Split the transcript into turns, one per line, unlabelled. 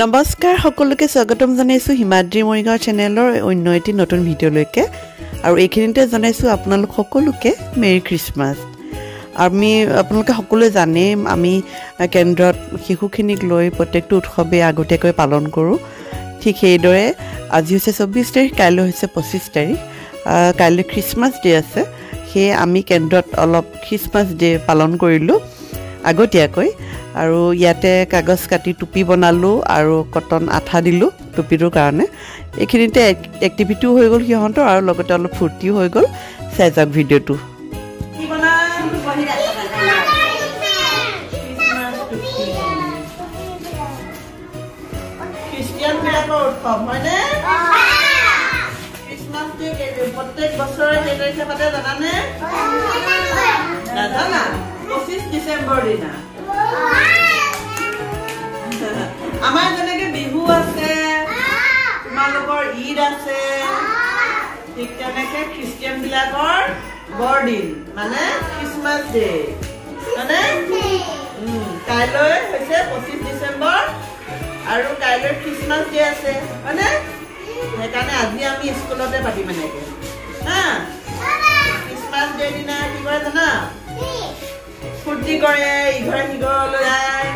নমস্কাৰ সকলোকে স্বাগতম জনাইছো হিমাদ্ৰী মৰিগাঁও চেনেলৰ অন্য এটি নতুন ভিডিঅ'লৈকে আৰু এইখিনিতে জনাইছো আপোনালোক সকলোকে মেৰি খ্ৰীষ্টমাছ আমি আপোনালোকে সকলোৱে জানে আমি কেন্দ্ৰত শিশুখিনিক লৈ প্ৰত্যেকটো উৎসৱে আগতীয়াকৈ পালন কৰোঁ ঠিক সেইদৰে আজি হৈছে 24 তাৰিখ কাইলৈ হৈছে 25 তাৰিখ কাইলৈ খ্ৰীষ্টমাছ ডে আছে সেই আমি কেন্দ্ৰত অলপ খ্ৰীষ্টমাছ ডে পালন কৰিলোঁ আগতীয়াকৈ আৰু ইয়াতে কাগজ কাটি টুপি বনালো আৰু কটন আঠা দিলো টুপিটোৰ কাৰণে এইখিনিতে এক্টিভিটিও হৈ গ'ল সিহঁতৰ আৰু লগতে অলপ ফূৰ্তিও হৈ গ'ল চাই যাওক ভিডিঅ'টো কি বনাম বহি খ্ৰীষ্টিয়ান বিলাকৰ উৎসৱ হয়নে খ্ৰীষ্টমাছ ডে প্ৰত্যেক বছৰে কেই তাৰিখে পাতে জানানে নাজানা 25 ডিচেম্বৰ দিনা আমাৰ যেনেকে বিহু আছে তোমালোকৰ ঈদ আছে ঠিক তেনেকে খ্ৰীষ্টিয়ান বিলাকৰ বৰদিন মানে খ্ৰীষ্টমাছ ডে মানে কাইলৈ হৈছে 25 ডিচেম্বৰ আৰু কাইলৈ খ্ৰীষ্টমাছ ডে আছে হয়নে সেইকাৰণে আজি আমি স্কুলতে পাতিম এনেকে হা খ্ৰীষ্টমাছ ডে দিনা কি কৰে জানা ফূৰ্তি কৰে ইঘৰে সিঘৰলৈ যায়